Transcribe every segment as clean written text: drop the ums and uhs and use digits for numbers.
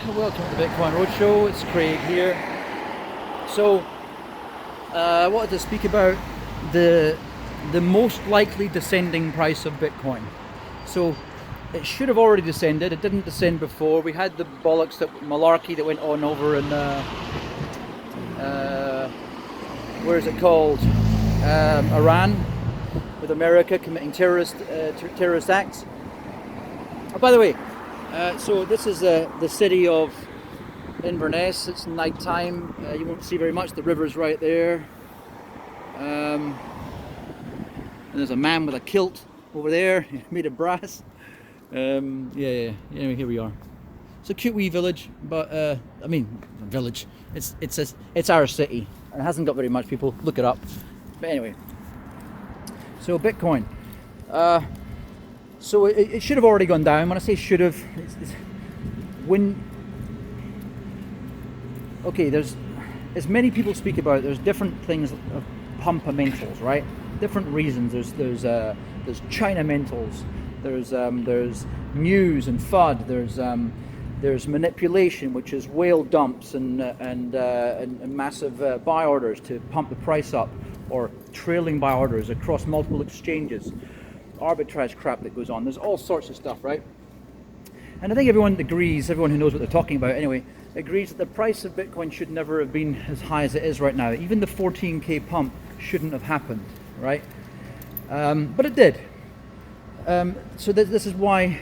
Welcome to the Bitcoin Roadshow. It's Craig here. So, I wanted to speak about the most likely descending price of Bitcoin. So, it should have already descended. It didn't descend before. We had the bollocks, that malarkey that went on over in where is it called? Iran, with America committing terrorist acts. Oh, by the way. So this is the city of Inverness. It's night time. You won't see very much. The river's right there. And there's a man with a kilt over there, made of brass. Yeah. Anyway, here we are. It's a cute wee village, but I mean, village. It's our city. It hasn't got very much people. Look it up. But anyway, so Bitcoin. So it should have already gone down. When I say should have, there's, as many people speak about, there's different things of pumpamentals, right? Different reasons. There's China mentals. There's news and FUD. There's manipulation, which is whale dumps and massive buy orders to pump the price up, or trailing buy orders across multiple exchanges. Arbitrage crap that goes on. There's all sorts of stuff, right? And I think everyone agrees, everyone who knows what they're talking about anyway, agrees that the price of Bitcoin should never have been as high as it is right now. Even the 14k pump shouldn't have happened, right? But it did. So this is why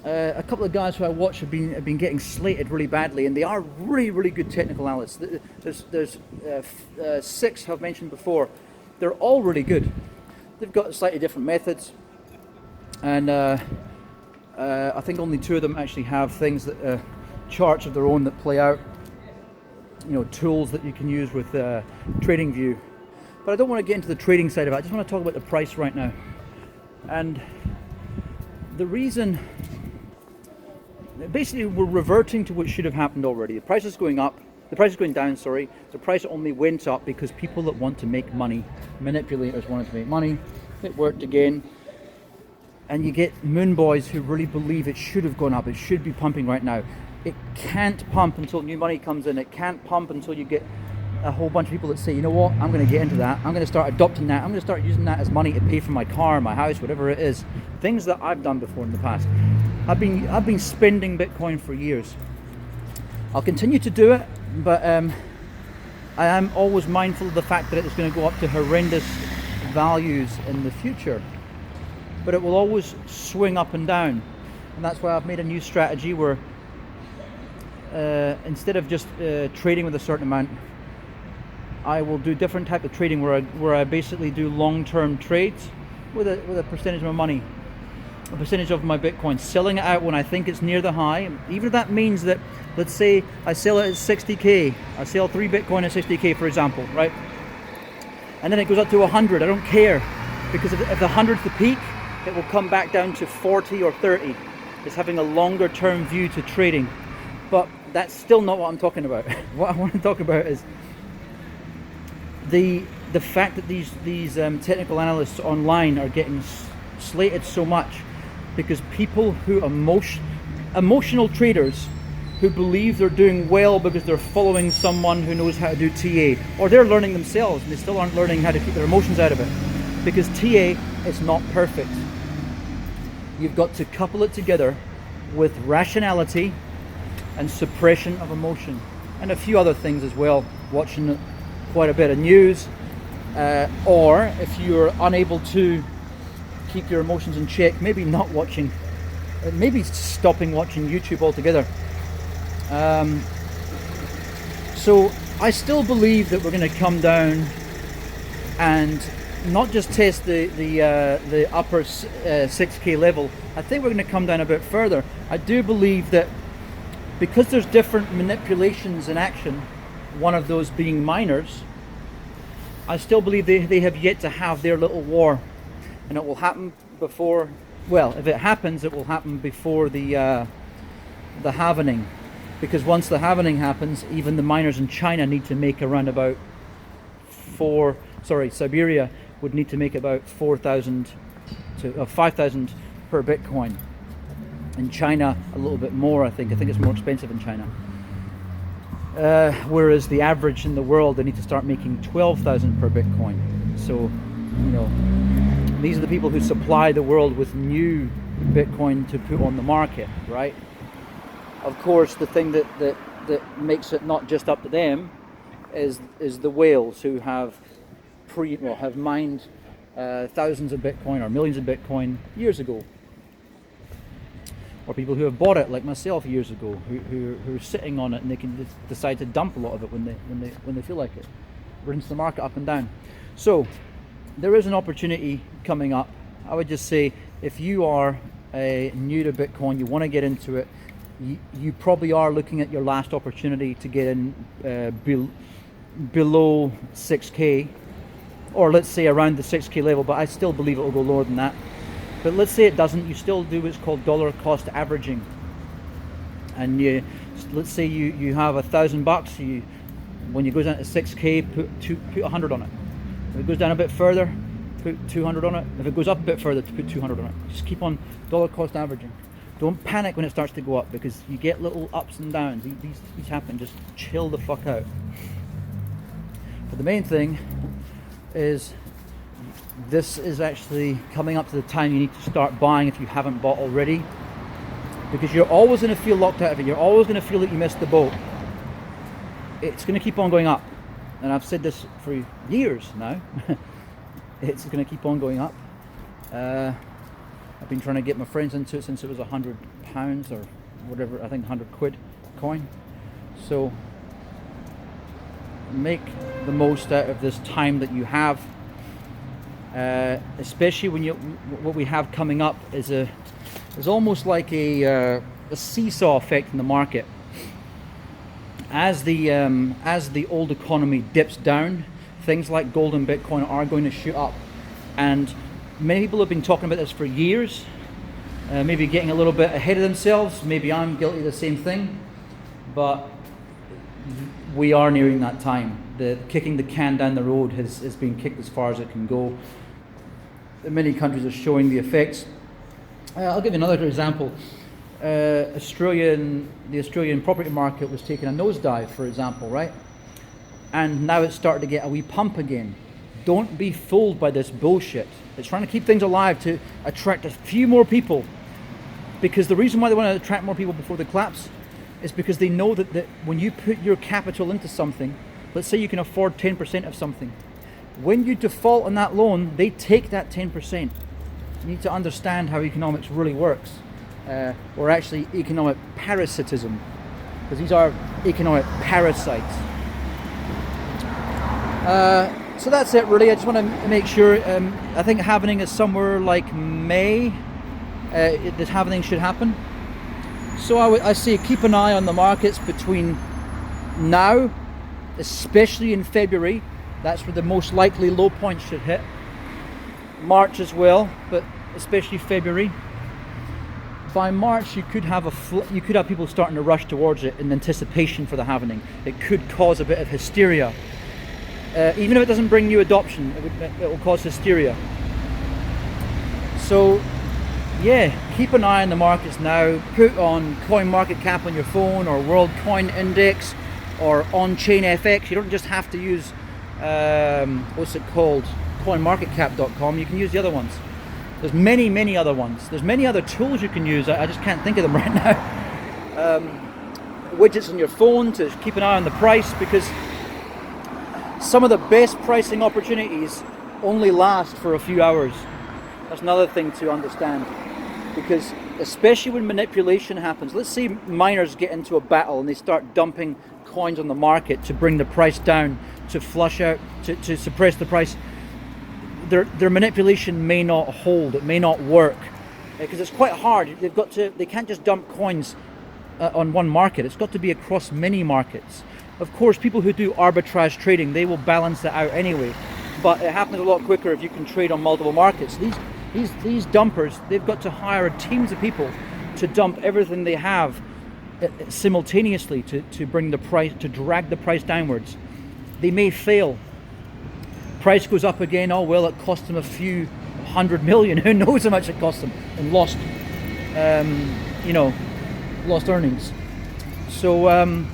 a couple of guys who I watch have been getting slated really badly, and they are really good technical analysts. There's 6 I've mentioned before. They're all really good. They've got slightly different methods, and I think only 2 of them actually have things that charts of their own that play out, tools that you can use with TradingView. But I don't want to get into the trading side of it. I just want to talk about the price right now. And the reason, basically, we're reverting to what should have happened already. The price is going up. The price is going down, sorry. The price only went up because people that want to make money, manipulators wanted to make money. It worked again. And you get moon boys who really believe it should have gone up. It should be pumping right now. It can't pump until new money comes in. It can't pump until you get a whole bunch of people that say, you know what, I'm going to get into that. I'm going to start adopting that. I'm going to start using that as money to pay for my car, my house, whatever it is. Things that I've done before in the past. I've been spending Bitcoin for years. I'll continue to do it. But I am always mindful of the fact that it's going to go up to horrendous values in the future. But it will always swing up and down. And that's why I've made a new strategy where instead of just trading with a certain amount, I will do different type of trading where I basically do long-term trades with a percentage of my money. A percentage of my Bitcoin, selling it out when I think it's near the high, even if that means that, let's say I sell it at 60k, I sell 3 Bitcoin at 60k, for example, right? And then it goes up to 100, I don't care, because if the 100's the peak, it will come back down to 40 or 30. It's having a longer term view to trading. But that's still not what I'm talking about. What I want to talk about is the fact that these technical analysts online are getting slated so much, because people who emotional traders who believe they're doing well because they're following someone who knows how to do TA, or they're learning themselves and they still aren't learning how to keep their emotions out of it, because TA is not perfect. You've got to couple it together with rationality and suppression of emotion, and a few other things as well, watching quite a bit of news, or if you're unable to keep your emotions in check, maybe not watching, maybe stopping watching YouTube altogether. So I still believe that we're going to come down and not just test the upper 6k level. I think we're going to come down a bit further. I do believe that because there's different manipulations in action, one of those being miners, I still believe they have yet to have their little war. And it will happen before, well, if it happens, it will happen before the halvening. Because once the halvening happens, even the miners in China need to make around about Siberia would need to make about 4,000 to 5,000 per Bitcoin. In China, a little bit more, I think. I think it's more expensive in China. Whereas the average in the world, they need to start making 12,000 per Bitcoin. So, these are the people who supply the world with new Bitcoin to put on the market, right? Of course, the thing that makes it not just up to them is the whales who have mined thousands of Bitcoin or millions of Bitcoin years ago, or people who have bought it like myself years ago, who are sitting on it, and they can decide to dump a lot of it when they feel like it, rinse the market up and down. So there is an opportunity coming up. I would just say, if you are new to Bitcoin, you want to get into it, you probably are looking at your last opportunity to get in below 6k, or let's say around the 6k level, but I still believe it will go lower than that. But let's say it doesn't, you still do what's called dollar cost averaging. And let's say you have $1,000, when you go down to 6k, put 100 on it. If it goes down a bit further, put 200 on it. If it goes up a bit further, put 200 on it. Just keep on dollar cost averaging. Don't panic when it starts to go up, because you get little ups and downs. These happen. Just chill the fuck out. But the main thing is, this is actually coming up to the time you need to start buying if you haven't bought already, because you're always going to feel locked out of it. You're always going to feel that you missed the boat. It's going to keep on going up, and I've said this for years now. It's going to keep on going up. I've been trying to get my friends into it since it was £100 or whatever, I think 100 quid coin. So make the most out of this time that you have, especially when what we have coming up is almost like a seesaw effect in the market. As the old economy dips down, things like gold and Bitcoin are going to shoot up, and many people have been talking about this for years, maybe getting a little bit ahead of themselves. Maybe I'm guilty of the same thing, but we are nearing that time. The kicking the can down the road has been kicked as far as it can go. Many countries are showing the effects. I'll give you another example. The Australian property market was taking a nosedive, for example, right? And now it's starting to get a wee pump again. Don't be fooled by this bullshit. It's trying to keep things alive to attract a few more people, because the reason why they want to attract more people before they collapse is because they know that when you put your capital into something, let's say you can afford 10% of something, when you default on that loan, they take that 10%. You need to understand how economics really works, or actually economic parasitism, because these are economic parasites. So that's it really. I just want to make sure, I think halvening is somewhere like May. This halvening should happen. So I say keep an eye on the markets between now, especially in February. That's where the most likely low points should hit. March as well, but especially February. By March, you could have people starting to rush towards it in anticipation for the halvening. It could cause a bit of hysteria. Even if it doesn't bring new adoption, it will cause hysteria. So yeah, keep an eye on the markets now. Put on CoinMarketCap on your phone, or World Coin Index, or on-chain FX. You don't just have to use what's it called, CoinMarketCap.com. You can use the other ones. There's many other ones. There's many other tools you can use. I just can't think of them right now. Widgets on your phone to keep an eye on the price, because some of the best pricing opportunities only last for a few hours. That's another thing to understand, because especially when manipulation happens, let's say miners get into a battle and they start dumping coins on the market to bring the price down, to flush out, to suppress the price. Their manipulation may not hold, it may not work, because it's quite hard. They can't just dump coins on one market. It's got to be across many markets. Of course, people who do arbitrage trading, they will balance that out anyway, but it happens a lot quicker if you can trade on multiple markets. These dumpers, they've got to hire teams of people to dump everything they have simultaneously to bring the price, to drag the price downwards. They may fail. Price goes up again. Oh well, it cost them a few 100 million. Who knows how much it cost them and lost. lost earnings. So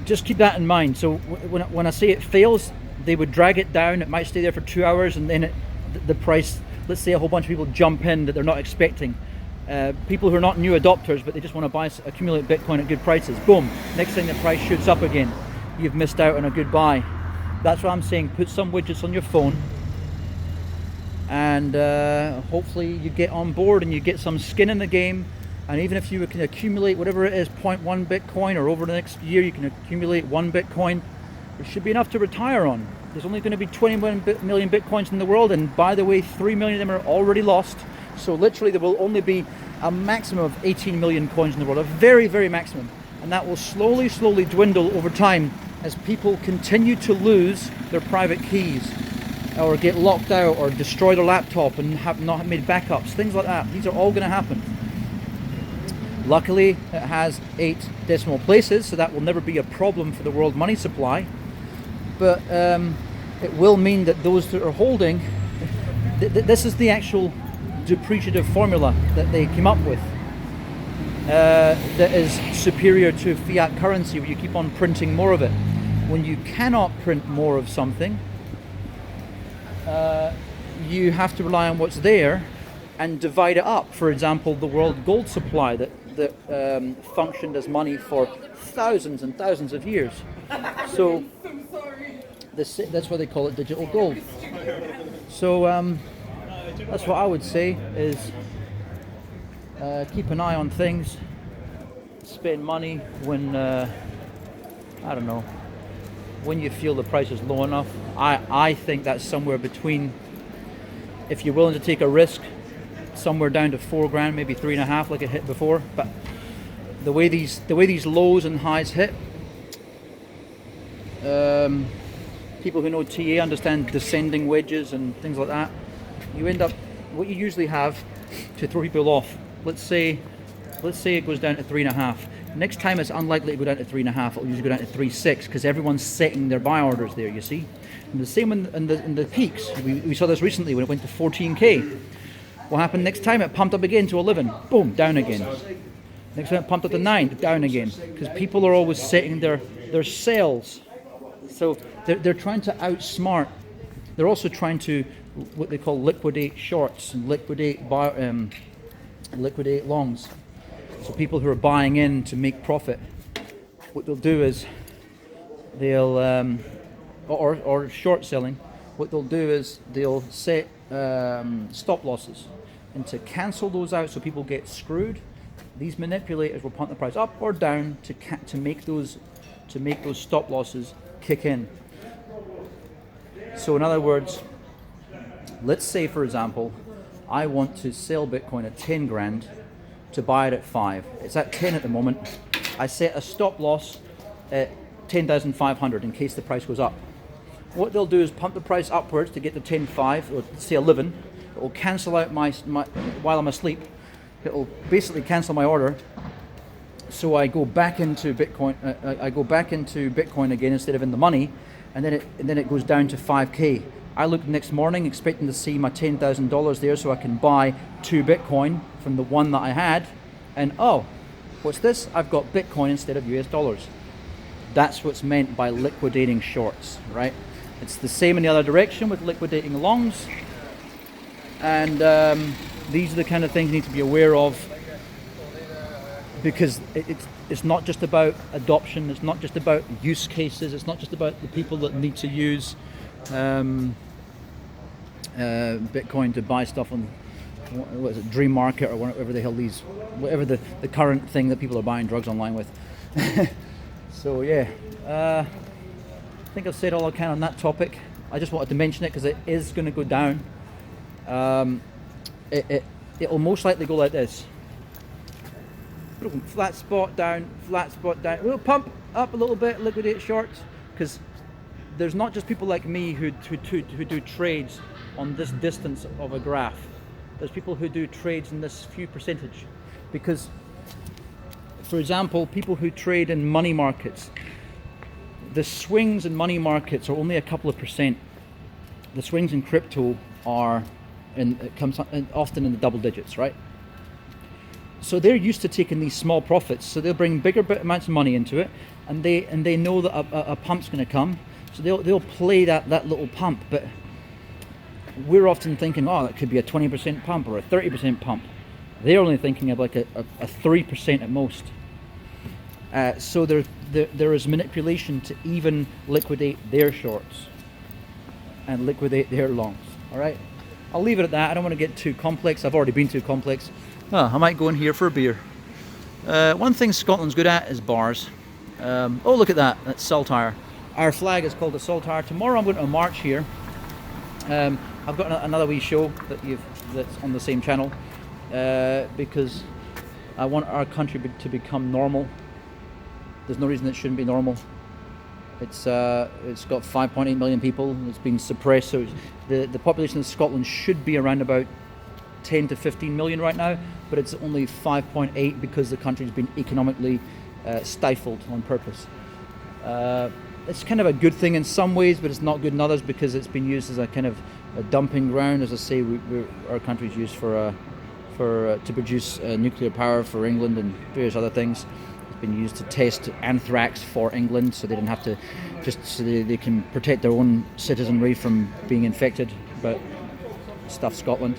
just keep that in mind. So when I say it fails, they would drag it down. It might stay there for 2 hours, and then the price, let's say a whole bunch of people jump in that they're not expecting. People who are not new adopters, but they just want to accumulate Bitcoin at good prices. Boom, next thing the price shoots up again. You've missed out on a good buy. That's what I'm saying. Put some widgets on your phone, and hopefully you get on board and you get some skin in the game. And even if you can accumulate whatever it is, 0.1 Bitcoin, or over the next year you can accumulate 1 Bitcoin, it should be enough to retire on. There's only going to be 21 million Bitcoins in the world, and by the way, 3 million of them are already lost. So literally there will only be a maximum of 18 million coins in the world, a very, very maximum. And that will slowly dwindle over time as people continue to lose their private keys, or get locked out, or destroy their laptop and have not made backups, things like that. These are all going to happen. Luckily, it has 8 decimal places, so that will never be a problem for the world money supply. But it will mean that those that are holding, this is the actual depreciative formula that they came up with, that is superior to fiat currency, where you keep on printing more of it. When you cannot print more of something, you have to rely on what's there and divide it up. For example, the world gold supply that functioned as money for thousands and thousands of years. So that's why they call it digital gold. So that's what I would say is keep an eye on things, spend money when, I don't know, when you feel the price is low enough. I think that's somewhere between, if you're willing to take a risk, somewhere down to 4 grand, maybe 3.5 like it hit before. But the way these lows and highs hit, people who know TA understand descending wedges and things like that. You end up, what you usually have to throw people off, let's say it goes down to 3.5. Next time it's unlikely to go down to 3.5. It'll usually go down to 3.6 because everyone's setting their buy orders there, you see. And the same in the peaks. We saw this recently when it went to 14k. What happened next time? It pumped up again to 11. Boom, down again. Next time it pumped up to 9, down again. Because people are always setting their sells. So they're trying to outsmart. They're also trying to, what they call, liquidate shorts and liquidate longs. So people who are buying in to make profit, what they'll do is they'll, or short selling, what they'll do is they'll set stop losses, and to cancel those out so people get screwed, these manipulators will pump the price up or down to make those stop losses kick in. So in other words, let's say for example I want to sell Bitcoin at 10 grand to buy it at 5. It's at 10 at the moment. I set a stop loss at 10,500 in case the price goes up. What they'll do is pump the price upwards to get to 10.5 or say 11. It will cancel out my while I'm asleep. It will basically cancel my order. So I go back into Bitcoin. I go back into Bitcoin again instead of in the money, and then it goes down to 5k. I look next morning expecting to see my $10,000 there, so I can buy 2 Bitcoin from the one that I had, and oh, what's this? I've got Bitcoin instead of US dollars. That's what's meant by liquidating shorts, right? It's the same in the other direction with liquidating longs, and these are the kind of things you need to be aware of, because it's not just about adoption, it's not just about use cases, it's not just about the people that need to use Bitcoin to buy stuff on, what is it, Dream Market or whatever the hell whatever the current thing that people are buying drugs online with. So yeah, I think I've said all I can on that topic. I just wanted to mention it because it is going to go down. It'll most likely go like this. Flat spot down, flat spot down. We'll pump up a little bit, liquidate shorts, because there's not just people like me who do trades on this distance of a graph. There's people who do trades in this few percentage. Because, for example, people who trade in money markets, the swings in money markets are only a couple of percent. The swings in crypto are often in the double digits, right? So they're used to taking these small profits. So they'll bring bigger amounts of money into it, and they know that a pump's going to come. So they'll play that little pump. But we're often thinking, oh, that could be a 20% pump or a 30% pump. They're only thinking of like a 3% at most. So there is manipulation to even liquidate their shorts and liquidate their longs. All right, I'll leave it at that. I don't want to get too complex. I've already been too complex. Oh, I might go in here for a beer. One thing Scotland's good at is bars. Oh, look at that. That's Saltire. Our flag is called the Saltire. Tomorrow I'm going to a march here. I've got another wee show that's on the same channel because I want our country to become normal. There's no reason it shouldn't be normal. It's got 5.8 million people. It's been suppressed, so the population of Scotland should be around about 10 to 15 million right now, but it's only 5.8 because the country's been economically stifled on purpose. It's kind of a good thing in some ways, but it's not good in others because it's been used as a kind of a dumping ground. As I say, our country's used to produce nuclear power for England and various other things. It's been used to test anthrax for England, so they didn't have to, just so they can protect their own citizenry from being infected. But stuff Scotland.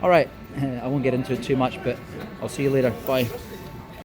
All right, I won't get into it too much, but I'll see you later. Bye.